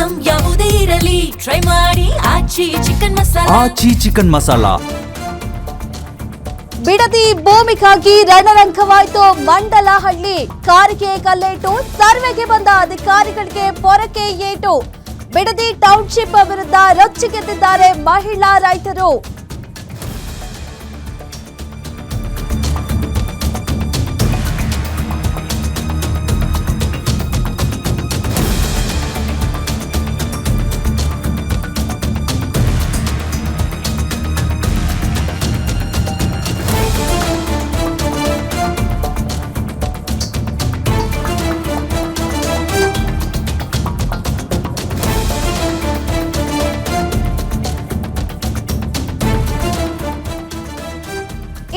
Item ಯಾವುದೇ ಇರಲಿ try ಮಾಡಿ ಆಚಿ ಚಿಕನ್ ಮಸಾಲಾ. ಬಿಡದಿ ಭೂಮಿಗಾಗಿ ರಣರಂಗವಾಯಿತು ಮಂಡಲಹಳ್ಳಿ. ಕಾರಿಗೆ ಕಲ್ಲೇಟು, ಸರ್ವೆಗೆ ಬಂದ ಅಧಿಕಾರಿಗಳಿಗೆ ಪೊರಕೆ ಏಟು. ಬಿಡದಿ ಟೌನ್ಶಿಪ್ ವಿರುದ್ಧ ರೊಚ್ಚಿಗೆದ್ದಿದ್ದಾರೆ ಮಹಿಳಾ ರೈತರು.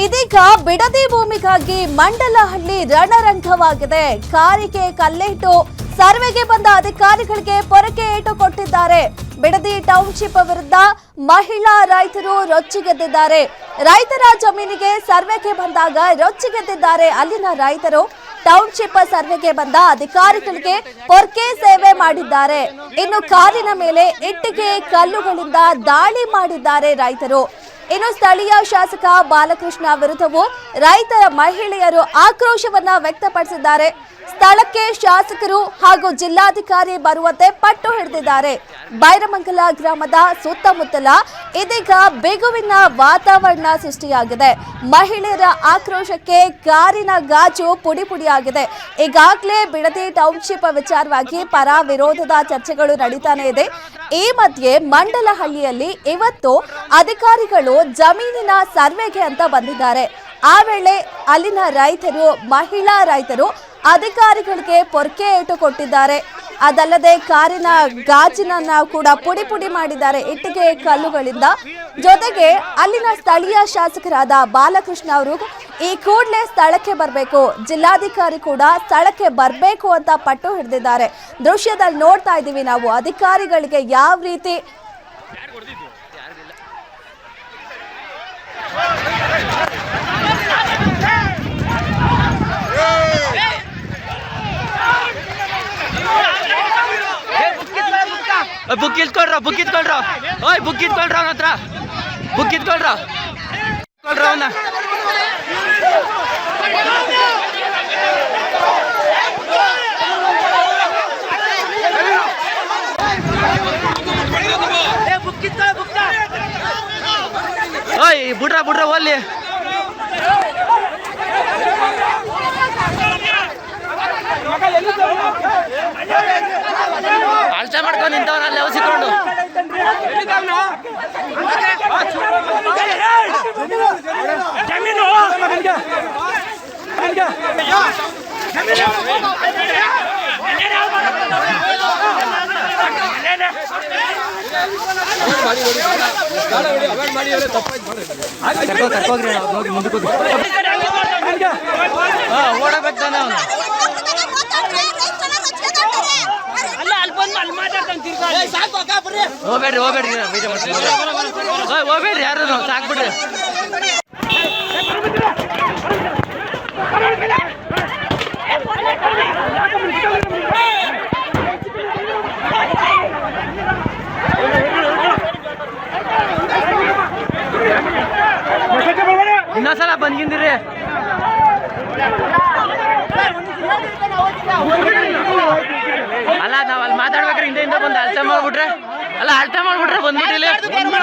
ಇದೀಗ ಬಿಡದಿ ಭೂಮಿಗಾಗಿ ಮಂಡಲಹಳ್ಳಿ ರಣರಂಗವಾಗಿದೆ. ಕಾರಿಗೆ ಕಲ್ಲೇಟು, ಸರ್ವೆಗೆ ಬಂದ ಅಧಿಕಾರಿಗಳಿಗೆ ಪೊರಕೆ ಏಟು ಕೊಟ್ಟಿದ್ದಾರೆ. ಬಿಡದಿ ಟೌನ್ಶಿಪ್ ವಿರುದ್ಧ ಮಹಿಳಾ ರೈತರು ರೊಚ್ಚಿಗೆದ್ದಿದ್ದಾರೆ. ರೈತರ ಜಮೀನಿಗೆ ಸರ್ವೆಗೆ ಬಂದಾಗ ರೊಚ್ಚಿಗೆದ್ದಿದ್ದಾರೆ ಅಲ್ಲಿನ ರೈತರು. ಟೌನ್ಶಿಪ್ ಸರ್ವೆಗೆ ಬಂದ ಅಧಿಕಾರಿಗಳಿಗೆ ಪೊರಕೆ ಸೇವೆ ಮಾಡಿದ್ದಾರೆ. ಇನ್ನು ಕಾರಿನ ಮೇಲೆ ಇಟ್ಟಿಗೆ ಕಲ್ಲುಗಳಿಂದ ದಾಳಿ ಮಾಡಿದ್ದಾರೆ ರೈತರು. ಇನ್ನು ಸ್ಥಳೀಯ ಶಾಸಕ ಬಾಲಕೃಷ್ಣ ವಿರುದ್ಧವೂ ರೈತರ ಮಹಿಳೆಯರು ಆಕ್ರೋಶವನ್ನ ವ್ಯಕ್ತಪಡಿಸಿದ್ದಾರೆ. ಸ್ಥಳಕ್ಕೆ ಶಾಸಕರು ಹಾಗೂ ಜಿಲ್ಲಾಧಿಕಾರಿ ಬರುವಂತೆ ಪಟ್ಟು ಹಿಡಿದಿದ್ದಾರೆ. ಬೈರಮಂಗಲ ಗ್ರಾಮದ ಸುತ್ತಮುತ್ತಲ ಇದೀಗ ಬಿಗುವಿನ ವಾತಾವರಣ ಸೃಷ್ಟಿಯಾಗಿದೆ. ಮಹಿಳೆಯರ ಆಕ್ರೋಶಕ್ಕೆ ಕಾರಿನ ಗಾಜು ಪುಡಿ ಪುಡಿಯಾಗಿದೆ. ಈಗಾಗಲೇ ಬಿಡದಿ ಟೌನ್ಶಿಪ್ ವಿಚಾರವಾಗಿ ಪರ ವಿರೋಧದ ಚರ್ಚೆಗಳು ನಡೀತಾನೆ ಇದೆ. ಈ ಮಧ್ಯೆ ಮಂಡಲಹಳ್ಳಿಯಲ್ಲಿ ಇವತ್ತು ಅಧಿಕಾರಿಗಳು ಜಮೀನಿನ ಸರ್ವೆಗೆ ಅಂತ ಬಂದಿದ್ದಾರೆ. ಆ ವೇಳೆ ಅಲ್ಲಿನ ರೈತರು, ಮಹಿಳಾ ರೈತರು ಅಧಿಕಾರಿಗಳಿಗೆ ಪೊರಕೆ ಏಟು ಕೊಟ್ಟಿದ್ದಾರೆ. ಅದಲ್ಲದೆ ಕಾರಿನ ಗಾಜಿನನ್ನ ಕೂಡ ಪುಡಿ ಪುಡಿ ಮಾಡಿದ್ದಾರೆ ಇಟ್ಟಿಗೆ ಕಲ್ಲುಗಳಿಂದ. ಜೊತೆಗೆ ಅಲ್ಲಿನ ಸ್ಥಳೀಯ ಶಾಸಕರಾದ ಬಾಲಕೃಷ್ಣ ಅವರು ಈ ಕೂಡಲೇ ಸ್ಥಳಕ್ಕೆ ಬರಬೇಕು, ಜಿಲ್ಲಾಧಿಕಾರಿ ಕೂಡ ಸ್ಥಳಕ್ಕೆ ಬರಬೇಕು ಅಂತ ಪಟ್ಟು ಹಿಡಿದಿದ್ದಾರೆ. ದೃಶ್ಯದಲ್ಲಿ ನೋಡ್ತಾ ಇದ್ದೀವಿ ನಾವು ಅಧಿಕಾರಿಗಳಿಗೆ ಯಾವ ರೀತಿ ಬುಕ್ ಇತ್ಕೊಳ್ರ ಓಯ್ ಬುಕ್ ಇತ್ಕೊಳ್ರ ಅವನ ಹತ್ರ ಬುಕ್ ಇತ್ಕೊಳ್ರ ಅವನ ಓಯ್ ಬಿಡ್ರ ಓಲ್ಲಿ ಅಳ್ಸ ಮಾಡ್ಕೊಂಡು ನಿಂತವನಲ್ಲಿ ಔಸಿಕೊಂಡು ಓಡಬೇಕು ತಾನೆ ಅವನು. ಹೋಗ್ಬೇಡ್ರಿ ಯಾರು ಸಾಕ್ಬಿಡ್ರಿ. ಇನ್ನೊಂದ್ಸಲ ಬಂದ್ಗಿಂದಿರಿ. ಅಲ್ಲ ನಾವ್ ಅಲ್ಲಿ ಮಾತಾಡ್ಬೇಕ್ರೆ ಹಿಂದೆ ಬಂದು ಅಳತೆ ಮಾಡ್ಬಿಟ್ರೆ ಬಂದ್ಬಿಟ್ಟಿಲ್ಲ.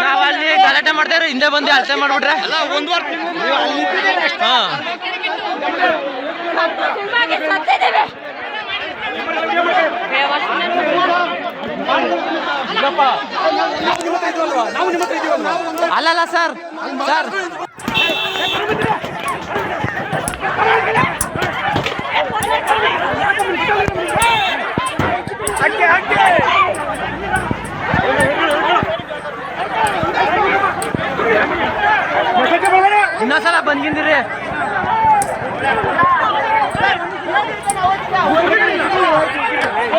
ನಾವ್ ಅಲ್ಲಿ ಗಲಾಟೆ ಮಾಡ್ತಾ ಇರೋ ಹಿಂದೆ ಬಂದು ಅಳತೆ ಮಾಡ್ಬಿಟ್ರೆ ಅಲ್ಲಲ್ಲ ಸರ್ ಇನ್ನೊಂದ್ಸಲ ಬಂದ್ಗಿಂದಿರಿ.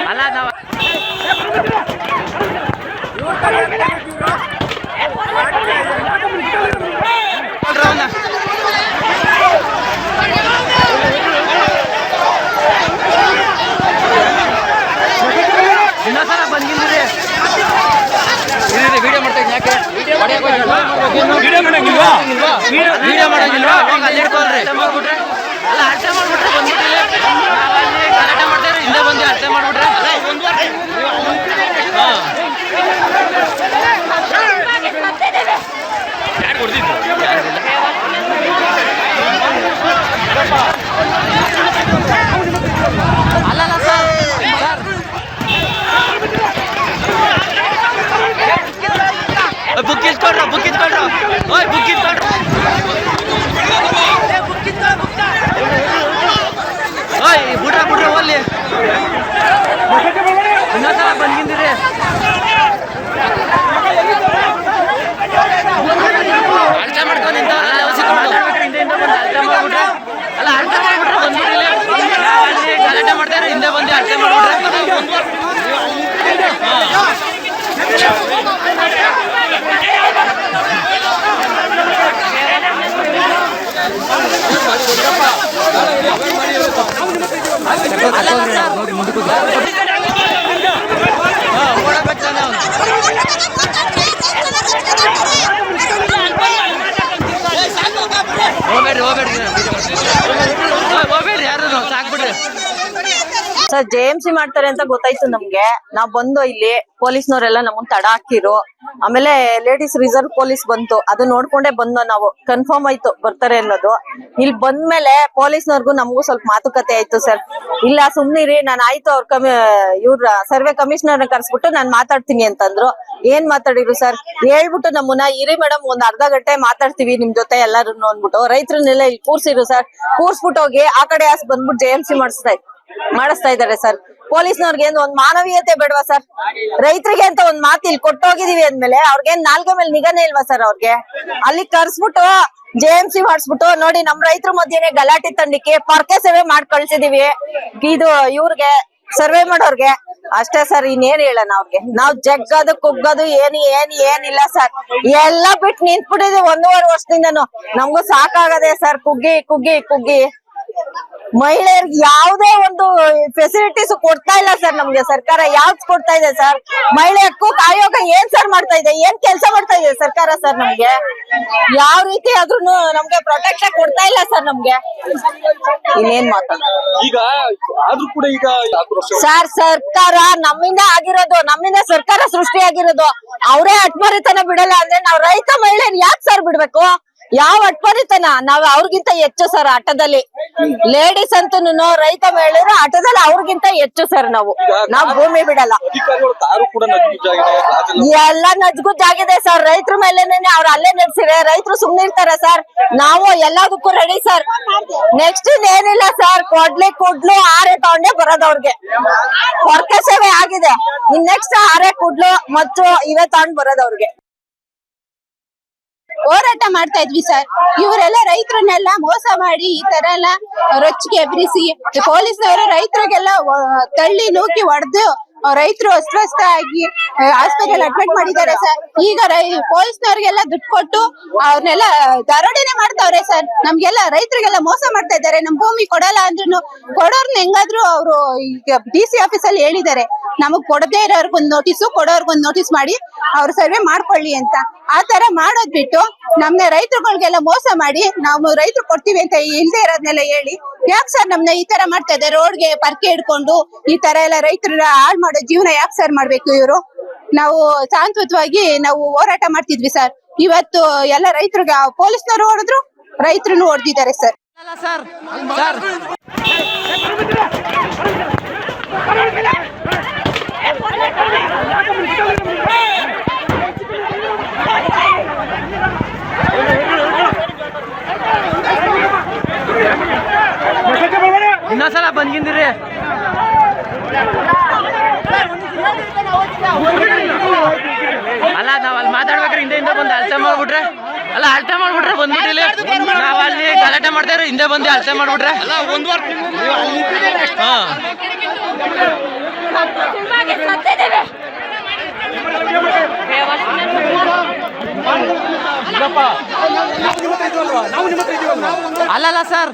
ಅಲ್ಲ ನಾವ್ ಇನ್ನೊಂದ್ಸಲ ಬಂದ್ಗಿಂದಿರಿ. ವಿಡಿಯೋ ಮಾಡಂಗಿಲ್ವಾ ಅಲ್ಲಿ ಇಟ್ಕೊಳ್ರಿ ಅಲ್ಲ ಅಳತೆ ಮಾಡ್ಬಿಟ್ರೆ ಬಂದ್ಬಿಟ್ಟಿಲ್ಲ ನಾವಲ್ಲಿ ಗಲಾಟೆ ಮಾಡ್ತಾರೆ ಹಿಂದೆ ಬಂದು ಅಳತೆ ಮಾಡ್ಬಿಟ್ರೆ ಅಲ್ಲಲ್ಲ ಸರ್ ಬುಕ್ ಇಸ್ಕೊಳ್ರ ಓಯ್ ಬುಕ್ ಇಸ್ಕೊಳ್ರ ಓಯ್ ಬಿಡ್ರ ಹೋಗ್ಲಿ ಇನ್ನೊಂದ್ಸಲ ಬಂದ್ಗಿಂದಿರಿ ಅಳತೆ ಮಾಡ್ಕೊಂಡು ಹಿಂದೆ ಬಂದು ಅಳತೆ ಮಾಡ್ಬಿಟ್ರೆ ಅಲ್ಲ ಅಳತೆ ಮಾಡ್ಬಿಟ್ರೆ ಬಂದ್ಬಿಟ್ಟಿಲ್ಲ ನಾವಲ್ಲಿ ಗಲಾಟೆ ಮಾಡ್ತಾರೆ ಹಿಂದೆ ಬಂದು ಅಳತೆ ಮಾಡ್ಬಿಟ್ರೆ ಹೋಗ್ಬೇಡ್ರಿ ಯಾರು ಸಾಕ್ಬಿಡ್ರಿ ಸರ್ JMC ಮಾಡ್ತಾರೆ ಅಂತ ಗೊತ್ತಾಯ್ತು ನಮ್ಗೆ. ನಾವ್ ಬಂದು ಇಲ್ಲಿ ಪೊಲೀಸ್ನವರೆಲ್ಲ ನಮ್ಮನ್ ತಡ ಹಾಕಿರು. ಆಮೇಲೆ ಲೇಡೀಸ್ ರಿಸರ್ವ್ ಪೊಲೀಸ್ ಬಂತು, ಅದು ನೋಡ್ಕೊಂಡೇ ಬಂದು ನಾವು ಕನ್ಫರ್ಮ್ ಆಯ್ತು ಬರ್ತಾರೆ ಅನ್ನೋದು. ಇಲ್ಲಿ ಬಂದ್ಮೇಲೆ ಪೊಲೀಸ್ನವ್ರಿಗೂ ನಮಗೂ ಸ್ವಲ್ಪ ಮಾತುಕತೆ ಆಯ್ತು ಸರ್. ಇಲ್ಲ ಸುಮ್ನಿರಿ, ನಾನು ಆಯ್ತು ಇವ್ರ ಸರ್ವೆ ಕಮಿಷನರ್ ಕರ್ಸ್ಬಿಟ್ಟು ನಾನ್ ಮಾತಾಡ್ತೀನಿ ಅಂತಂದ್ರು. ಏನ್ ಮಾತಾಡಿರು ಸರ್ ಹೇಳ್ಬಿಟ್ಟು ನಮ್ಮನ್ನ ಇರಿ ಮೇಡಮ್ ಒಂದ್ ಅರ್ಧ ಗಂಟೆ ಮಾತಾಡ್ತೀವಿ ನಿಮ್ ಜೊತೆ ಎಲ್ಲಾರು ಅಂದ್ಬಿಟ್ಟು ರೈತರನ್ನೆಲ್ಲ ಇಲ್ಲಿ ಕೂರ್ಸಿರು ಸರ್. ಕೂರ್ಸ್ಬಿಟ್ಟು ಹೋಗಿ ಆ ಕಡೆ ಬಂದ್ಬಿಟ್ಟು JMC ಮಾಡಿಸ್ತಾ ಇದಾರೆ ಸರ್. ಪೊಲೀಸ್ನವ್ರಿಗೆ ಒಂದ್ ಮಾನವೀಯತೆ ಬೇಡವಾ ಸರ್? ರೈತರಿಗೆ ಅಂತ ಒಂದ್ ಮಾತು ಇಲ್ಲಿ ಕೊಟ್ಟೋಗಿದೀವಿ ಅಂದ್ಮೇಲೆ ಅವ್ರಿಗೇನ್ ನಾಲ್ಗೆ ಮೇಲೆ ನಿಗಾನೇ ಇಲ್ವಾ ಸರ್? ಅವ್ರಿಗೆ ಅಲ್ಲಿ ಕರ್ಸ್ಬಿಟ್ಟು JMC ಮಾಡಿಸ್ಬಿಟ್ಟು ನೋಡಿ ನಮ್ ರೈತರ ಮಧ್ಯೆನೆ ಗಲಾಟೆ ತಂಡಿಕೆ ಪರ್ಕೆ ಸೇವೆ ಮಾಡಿ ಕಳ್ಸಿದೀವಿ. ಇದು ಇವ್ರಿಗೆ ಸರ್ವೆ ಮಾಡೋರ್ಗೆ ಅಷ್ಟೇ ಸರ್, ಇನ್ನೇನ್ ಹೇಳೋಣ ಅವ್ರಿಗೆ. ನಾವ್ ಜಗ್ಗದು ಕುಗ್ಗದು ಏನಿಲ್ಲ ಸರ್. ಎಲ್ಲ ಬಿಟ್ಟು ನಿಂತ್ಬಿಟ್ಟಿದೀವಿ 1.5 ವರ್ಷದಿಂದನು. ನಮ್ಗೂ ಸಾಕಾಗದೆ ಸರ್ ಕುಗ್ಗಿ ಮಹಿಳೆಯರಿಗೆ ಯಾವುದೇ ಒಂದು ಫೆಸಿಲಿಟೀಸ್ ಕೊಡ್ತಾ ಇಲ್ಲ ಸರ್. ನಮ್ಗೆ ಸರ್ಕಾರ ಯಾವ್ದು ಕೊಡ್ತಾ ಇದೆ ಸರ್? ಮಹಿಳೆ ಹಕ್ಕು ಆಯೋಗ ಏನ್ ಸರ್ ಮಾಡ್ತಾ ಇದೆ? ಏನ್ ಕೆಲಸ ಮಾಡ್ತಾ ಇದೆ ಸರ್ಕಾರ ಸರ್? ನಮ್ಗೆ ಯಾವ ರೀತಿ ಆದ್ರೂ ನಮ್ಗೆ ಪ್ರೊಟೆಕ್ಷನ್ ಕೊಡ್ತಾ ಇಲ್ಲ ಸರ್. ನಮ್ಗೆ ಇನ್ನೇನ್ ಮಾತಾಡ ಈಗ ಆದ್ರೂ ಕೂಡ ಈಗ ಸರ್ ಸರ್ಕಾರ ನಮ್ಮಿಂದ ಸರ್ಕಾರ ಸೃಷ್ಟಿಯಾಗಿರೋದು. ಅವರೇ ಅಟ್ಮರಿತನ ಬಿಡಲ್ಲ ಅಂದ್ರೆ ನಾವ್ ರೈತ ಮಹಿಳೆಯರು ಯಾಕೆ ಸರ್ ಬಿಡ್ಬೇಕು? ಯಾವ ಅಟ್ಮರಿತನ? ನಾವ್ ಅವ್ರಿಗಿಂತ ಹೆಚ್ಚು ಸರ್ ಆಟದಲ್ಲಿ. ಲೇಡೀಸ್ ಅಂತೂ ರೈತ ಮಹಿಳೆಯರು ಆಟದಲ್ಲಿ ಅವ್ರಿಗಿಂತ ಹೆಚ್ಚು ಸರ್. ನಾವ್ ಭೂಮಿ ಬಿಡಲ್ಲ. ಎಲ್ಲ ನಜ್ಗುಜ್ಜಾಗಿದೆ ಸರ್. ರೈತರ ಮೇಲೆನೆ ಅವ್ರು ಅಲ್ಲೇ ನಡೆಸಿದ್ರೆ ರೈತರು ಸುಮ್ನೆ ಇರ್ತಾರ ಸರ್? ನಾವು ಎಲ್ಲದಕ್ಕೂ ರೆಡಿ ಸರ್. ನೆಕ್ಸ್ಟ್ ಏನಿಲ್ಲ ಸರ್, ಕುಡ್ಲು ಆರೆ ತಗೊಂಡೇ ಬರೋದು ಅವ್ರಿಗೆ. ಹೊರಕೆ ಸೇವೆ ಆಗಿದೆ, ಇನ್ ನೆಕ್ಸ್ಟ್ ಆರೆ ಕುಡ್ಲು ಮತ್ತು ಇವೇ ತಗೊಂಡ್ ಬರೋದು ಅವ್ರಿಗೆ. ಹೋರಾಟ ಮಾಡ್ತಾ ಇದ್ವಿ ಸರ್. ಇವರೆಲ್ಲ ರೈತರನ್ನೆಲ್ಲ ಮೋಸ ಮಾಡಿ ಈ ತರ ಎಲ್ಲ ರೊಚ್ಚಿಗೆ ಎಬ್ರಿಸಿ ಪೊಲೀಸ್ನವರು ರೈತರಿಗೆಲ್ಲ ತಳ್ಳಿ ನೂಕಿ ಹೊಡೆದು ರೈತರು ಅಸ್ವಸ್ಥ ಆಗಿ ಆಸ್ಪತ್ರೆಯಲ್ಲಿ ಅಡ್ಮಿಟ್ ಮಾಡಿದ್ದಾರೆ ಸರ್. ಈಗ ಪೊಲೀಸ್ನವ್ರಿಗೆಲ್ಲ ದುಡ್ಡು ಕೊಟ್ಟು ಅವ್ರನ್ನೆಲ್ಲ ದರೋಡೆನೆ ಮಾಡ್ತಾವ್ರೆ ಸರ್. ನಮ್ಗೆಲ್ಲ ರೈತರಿಗೆಲ್ಲ ಮೋಸ ಮಾಡ್ತಾ ಇದ್ದಾರೆ. ನಮ್ ಭೂಮಿ ಕೊಡಲ್ಲ ಅಂದ್ರೂ ಕೊಡೋರ್ನ ಹೆಂಗಾದ್ರು ಅವರು ಈಗ DC ಆಫೀಸಲ್ಲಿ ಹೇಳಿದ್ದಾರೆ, ನಮಗ್ ಕೊಡದೇ ಇರೋರ್ಗೊಂದ್ ನೋಟಿಸು ಕೊಡೋರ್ಗೊಂದ್ ನೋಟಿಸ್ ಮಾಡಿ ಅವ್ರು ಸರ್ವೆ ಮಾಡ್ಕೊಳ್ಳಿ ಅಂತ. ಆ ತರ ಮಾಡೋದ್ ಬಿಟ್ಟು ನಮ್ನ ರೈತರುಗಳಿಗೆಲ್ಲ ಮೋಸ ಮಾಡಿ ನಾವು ರೈತರು ಕೊಡ್ತೀವಿ ಅಂತ ಇಲ್ದೇ ಇರೋದ್ನೆಲ್ಲ ಹೇಳಿ ಯಾಕೆ ಸರ್ ನಮ್ನ ಈ ತರ ಮಾಡ್ತಾ ಇದ್ದಾರೆ? ರೋಡ್ಗೆ ಪರ್ಕೆ ಹಿಡ್ಕೊಂಡು ಈ ತರ ಎಲ್ಲ ರೈತರ ಹಾಳು ಮಾಡೋ ಜೀವನ ಯಾಕೆ ಸರ್ ಮಾಡ್ಬೇಕು ಇವರು? ನಾವು ಶಾಂತಯುತವಾಗಿ ನಾವು ಹೋರಾಟ ಮಾಡ್ತಿದ್ವಿ ಸರ್. ಇವತ್ತು ಎಲ್ಲ ರೈತರಿಗೆ ಪೊಲೀಸ್ನವರು ಹೊಡೆದ್ರು, ರೈತರನ್ನು ಹೊಡೆದಿದ್ದಾರೆ ಸರ್. ಇನ್ನೊಂದ್ಸಲ ಬಂದ್ಗಿಂದಿರಿ ಅಲ್ಲ ನಾವ್ ಅಲ್ಲಿ ಮಾತಾಡ್ಬೇಕ್ರೆ ಹಿಂದೆ ಬಂದು ಅಳತೆ ಮಾಡ್ಬಿಟ್ರೆ ಬಂದ್ಬಿಟ್ಟಿಲ್ಲ ನಾವ್ ಅಲ್ಲಿ ಗಲಾಟೆ ಮಾಡ್ತಾರೆ ಹಿಂದೆ ಬಂದು ಅಳತೆ ಮಾಡ್ಬಿಟ್ರೆ ಅಲ್ಲಲ್ಲ ಸರ್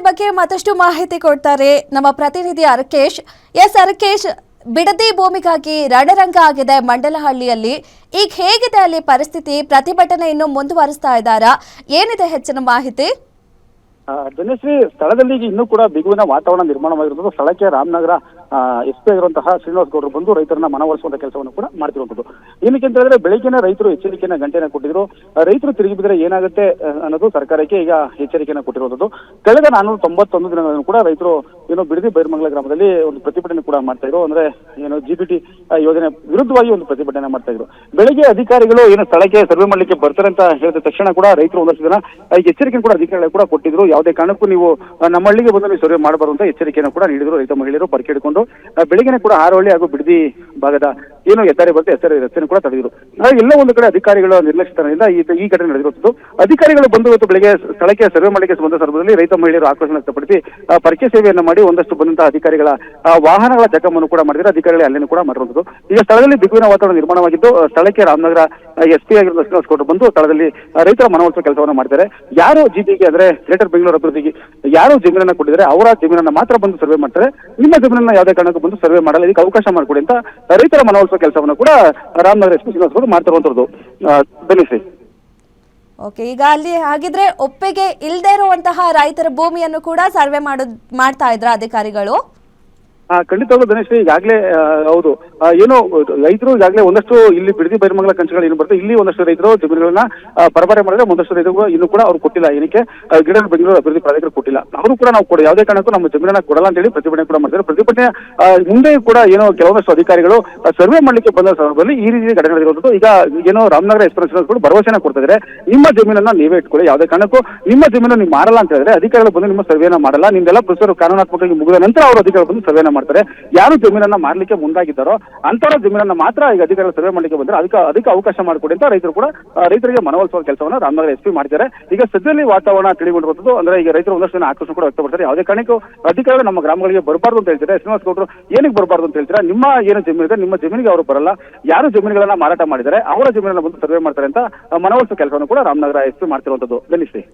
ಬಗ್ಗೆ ಮತ್ತಷ್ಟು ಮಾಹಿತಿ ಕೊಡ್ತಾರೆ ನಮ್ಮ ಪ್ರತಿನಿಧಿ ಅರಕೇಶ್. ಎಸ್ ಅರಕೇಶ್, ಬಿಡದಿ ಭೂಮಿಗಾಗಿ ರಣರಂಗ ಆಗಿದೆ ಮಂಡಲಹಳ್ಳಿಯಲ್ಲಿ. ಈಗ ಹೇಗಿದೆ ಅಲ್ಲಿ ಪರಿಸ್ಥಿತಿ? ಪ್ರತಿಭಟನೆ ಇನ್ನು ಮುಂದುವರಿಸ್ತಾ ಇದ್ದಾರಾ? ಏನಿದೆ ಹೆಚ್ಚಿನ ಮಾಹಿತಿ? ಧನ್ಯಶ್ರೀ, ಸ್ಥಳದಲ್ಲಿ ಇನ್ನೂ ಕೂಡ ಬಿಗುವಿನ ವಾತಾವರಣ ನಿರ್ಮಾಣವಾಗಿರುತ್ತದೆ. ಸ್ಥಳಕ್ಕೆ ರಾಮನಗರ SP ಆಗಿರುವಂತಹ ಶ್ರೀನಿವಾಸ್ ಗೌಡರು ಬಂದು ರೈತರನ್ನ ಮನವೊಲಿಸುವಂತ ಕೆಲಸವನ್ನು ಕೂಡ ಮಾಡ್ತಿರುವಂತದ್ದು. ಏನಕ್ಕೆ ಅಂತ ಹೇಳಿದ್ರೆ ಬೆಳಗ್ಗೆನೇ ರೈತರು ಎಚ್ಚರಿಕೆಯನ್ನ ಗಂಟೆನ ಕೊಟ್ಟಿದ್ರು. ರೈತರು ತಿರುಗಿ ಬಿದ್ರೆ ಏನಾಗುತ್ತೆ ಅನ್ನೋದು ಸರ್ಕಾರಕ್ಕೆ ಈಗ ಎಚ್ಚರಿಕೆಯನ್ನ ಕೊಟ್ಟಿರುವಂತದ್ದು. ಕಳೆದ 491 ದಿನಗಳನ್ನು ಕೂಡ ರೈತರು ಏನೋ ಬಿಡದಿ ಬೈರಮಂಗಲ ಗ್ರಾಮದಲ್ಲಿ ಒಂದು ಪ್ರತಿಭಟನೆ ಕೂಡ ಮಾಡ್ತಾ ಇದ್ರು. ಅಂದ್ರೆ ಏನು GBT ಯೋಜನೆ ವಿರುದ್ಧವಾಗಿ ಒಂದು ಪ್ರತಿಭಟನೆ ಮಾಡ್ತಾ ಇದ್ರು. ಬೆಳಗ್ಗೆ ಅಧಿಕಾರಿಗಳು ಏನು ಸ್ಥಳಕ್ಕೆ ಸರ್ವೆ ಮಾಡ್ಲಿಕ್ಕೆ ಬರ್ತಾರೆ ಅಂತ ಹೇಳಿದ ತಕ್ಷಣ ಕೂಡ ರೈತರು ಒಂದಷ್ಟು ಜನ ಎಚ್ಚರಿಕೆ ಕೂಡ ಅಧಿಕಾರಿಗಳು ಕೂಡ ಕೊಟ್ಟಿದ್ರು. ಯಾವುದೇ ಕಾರಣಕ್ಕೂ ನೀವು ನಮ್ಮ ಹಳ್ಳಿಗೆ ಬಂದು ನೀವು ಸರ್ವೆ ಮಾಡಬಾರದು ಅಂತ ಎಚ್ಚರಿಕೆಯನ್ನು ಕೂಡ ನೀಡಿದ್ರು. ರೈತ ಮಹಿಳೆಯರು ಪರಕೆ ಹಿಡ್ಕೊಂಡು ಬೆಳಗ್ಗೆನೆ ಕೂಡ ಹಾರೋಹಳ್ಳಿ ಹಾಗೂ ಬಿಡದಿ ಭಾಗದ ಏನು ಹೆದ್ದಾರಿ ಬರುತ್ತೆ ಹೆದ್ದಾರಿ ರಸ್ತೆಯನ್ನು ಕೂಡ ತಡೆದಿದ್ರು. ಎಲ್ಲ ಒಂದು ಕಡೆ ಅಧಿಕಾರಿಗಳ ನಿರ್ಲಕ್ಷ್ಯತನದಿಂದ ಈ ಘಟನೆ ನಡೆದಿರುತ್ತದೆ. ಅಧಿಕಾರಿಗಳು ಬಂದು ಇವತ್ತು ಬೆಳಗ್ಗೆ ಸ್ಥಳಕ್ಕೆ ಸರ್ವೆ ಮಾಡಲಿಕ್ಕೆ ಬಂದ ಸಂದರ್ಭದಲ್ಲಿ ರೈತ ಮಹಿಳೆಯರು ಆಕ್ರೋಶ ವ್ಯಕ್ತಪಡಿಸಿ ಪರಕೆ ಸೇವೆಯನ್ನು ಮಾಡಿ ಒಂದಷ್ಟು ಬಂದಂತಹ ಅಧಿಕಾರಿಗಳ ವಾಹನಗಳ ಚಕಮನ್ನು ಕೂಡ ಮಾಡಿದ್ರೆ ಅಧಿಕಾರಿಗಳ ಅಲ್ಲಿನೂ ಕೂಡ ಮಾಡಿರುವಂತದ್ದು. ಈಗ ಸ್ಥಳದಲ್ಲಿ ಬಿಗುವಿನ ವಾತಾವರಣ ನಿರ್ಮಾಣವಾಗಿದ್ದು ಸ್ಥಳಕ್ಕೆ ರಾಮನಗರ SP ಆಗಿರುವ ಶ್ರೀನಿವಾಸ್ ಗೌಡರು ಬಂದು ಸ್ಥಳದಲ್ಲಿ ರೈತರ ಮನವೊಲಿಸುವ ಕೆಲಸವನ್ನು ಮಾಡ್ತಾರೆ. ಯಾರು GBಗೆ ಅಂದ್ರೆ ಗ್ರೇಟರ್ ಬೆಂಗಳೂರು ಅಭಿವೃದ್ಧಿಗೆ ಯಾರು ಜಮೀನನ್ನ ಕೊಟ್ಟಿದ್ದಾರೆ ಅವರ ಜಮೀನನ್ನ ಮಾತ್ರ ಬಂದು ಸರ್ವೆ ಮಾಡ್ತಾರೆ. ನಿಮ್ಮ ಜಮೀನನ್ನ ಯಾವುದೇ ಕಾರಣಕ್ಕೂ ಬಂದು ಸರ್ವೆ ಮಾಡಲ್ಲ, ಇದಕ್ಕೆ ಅವಕಾಶ ಮಾಡಿಕೊಡಿ ಅಂತ ರೈತರ ಮನವೊಲಿಸುವ ಕೆಲಸವನ್ನು ಕೂಡ ರಾಮನಗರ SP ಶ್ರೀನಿವಾಸ್ ಗೌಡರು ಮಾಡ್ತಿರುವಂತದ್ದು. ಧನ್ಯಶ್ರೀ. ಓಕೆ, ಈಗ ಅಲ್ಲಿ ಹಾಗಿದ್ರೆ ಒಪ್ಪಿಗೆ ಇಲ್ಲದೆ ಇರುವಂತಹ ರೈತರ ಭೂಮಿಯನ್ನು ಕೂಡ ಸರ್ವೆ ಮಾಡ್ತಾ ಇದ್ರ ಅಧಿಕಾರಿಗಳು? ಖಂಡಿತವಾಗ್ಲೂ ಧನೇಶ್ರೀ, ಈಗಾಗಲೇ ಹೌದು ಏನು ರೈತರು ಈಗಾಗಲೇ ಒಂದಷ್ಟು ಇಲ್ಲಿ ಬಿಡದಿ ಬೈರಮಂಗಲ ಕಂಚುಗಳು ಏನು ಬರುತ್ತೆ ಇಲ್ಲಿ ಒಂದಷ್ಟು ರೈತರು ಜಮೀನುಗಳನ್ನ ಪರಬಾರೆ ಮಾಡಿದ್ರೆ ಒಂದಷ್ಟು ರೈತರು ಇನ್ನೂ ಕೂಡ ಅವ್ರು ಕೊಟ್ಟಿಲ್ಲ. ಏನಕ್ಕೆ ಗಿಡ ಬೆಂಗಳೂರು ಅಭಿವೃದ್ಧಿ ಪ್ರಾಧಿಕಾರ ಕೊಟ್ಟಿಲ್ಲ. ಅವರು ಕೂಡ ನಾವು ಯಾವುದೇ ಕಾರಣಕ್ಕೂ ನಮ್ಮ ಜಮೀನನ್ನ ಕೊಡಲ್ಲ ಅಂತ ಹೇಳಿ ಪ್ರತಿಭಟನೆ ಕೂಡ ಮಾಡಿದ್ದಾರೆ. ಪ್ರತಿಭಟನೆ ಮುಂದೆ ಕೂಡ ಏನೋ ಕೆಲವೊಂದಷ್ಟು ಅಧಿಕಾರಿಗಳು ಸರ್ವೆ ಮಾಡ್ಲಿಕ್ಕೆ ಬಂದ ಸಂದರ್ಭದಲ್ಲಿ ಈ ರೀತಿ ಘಟನೆ ನಡೆದಿರುವಂತದ್ದು. ಈಗ ಏನೋ ರಾಮನಗರ ಎಕ್ಸ್ಪ್ರೆಸ್ ಕೂಡ ಭರವಸೆನ ಕೊಡ್ತಾ ಇದ್ದಾರೆ, ನಿಮ್ಮ ಜಮೀನನ್ನ ನೀವೇ ಇಟ್ಕೊಳ್ಳಿ, ಯಾವುದೇ ಕಾರಣಕ್ಕೂ ನಿಮ್ಮ ಜಮೀನನ್ನು ನೀವು ಮಾರಲ್ಲ ಅಂತ ಹೇಳಿದ್ರೆ ಅಧಿಕಾರಿಗಳು ಬಂದು ನಿಮ್ಮ ಸರ್ವೆನ ಮಾಡಲ್ಲ. ನಿಮ್ದೆಲ್ಲ ಪ್ರೊಸೀಜರ್ ಕಾನೂನಾತ್ಮಕವಾಗಿ ಮುಗಿದ ನಂತರ ಅವರು ಅಧಿಕಾರಿಗಳು ಬಂದು ಸರ್ವೆನ ಮಾಡ್ತಾರೆ. ಯಾರು ಜಮೀನನ್ನ ಮಾರ್ಲಿಕ್ಕೆ ಮುಂದಾಗಿದ್ದಾರೋ ಅಂತವರ ಜಮೀನನ್ನ ಮಾತ್ರ ಈಗ ಅಧಿಕಾರಿಗಳು ಸರ್ವೆ ಮಾಡ್ಲಿಕ್ಕೆ ಬಂದ್ರೆ ಅದಕ್ಕೆ ಅವಕಾಶ ಮಾಡಿಕೊಡಿ ಅಂತ ರೈತರು ಕೂಡ ರೈತರಿಗೆ ಮನವೊಲಿಸುವ ಕೆಲಸವನ್ನ ರಾಮನಗರ SP ಮಾಡ್ತಾರೆ. ಈಗ ಸದ್ಯದಲ್ಲಿ ವಾತಾವರಣ ತಿಳಿಗೊಂಡಿರುವಂತದ್ದು. ಅಂದ್ರೆ ಈಗ ರೈತರು ಒಂದಷ್ಟು ಜನ ಆಕ್ರೋಶ ಕೂಡ ವ್ಯಕ್ತಪಡ್ತಾರೆ. ಯಾವುದೇ ಕಾರಣಕ್ಕೂ ಅಧಿಕಾರಿಗಳು ನಮ್ಮ ಗ್ರಾಮಗಳಿಗೆ ಬರಬಾರ್ದು ಅಂತ ಹೇಳ್ತಾರೆ. ಶ್ರೀನಿವಾಸ್ ಗೌಡರು ಏನಕ್ಕೆ ಬರಬಾರ್ದು ಅಂತ ಹೇಳ್ತಾರೆ, ನಿಮ್ಮ ಏನು ಜಮೀನು ಇದೆ ನಿಮ್ಮ ಜಮೀನಿಗೆ ಅವರು ಬರಲ್ಲ, ಯಾರು ಜಮೀನುಗಳನ್ನ ಮಾರಾಟ ಮಾಡಿದ್ದಾರೆ ಅವರ ಜಮೀನನ್ನ ಬಂದು ಸರ್ವೆ ಮಾಡ್ತಾರೆ ಅಂತ ಮನವೊಲಿಸುವ ಕೆಲಸವನ್ನು ಕೂಡ ರಾಮನಗರ SP ಮಾಡ್ತಿರುವಂತದ್ದು. ಧನ್ಯಶ್ರೀ.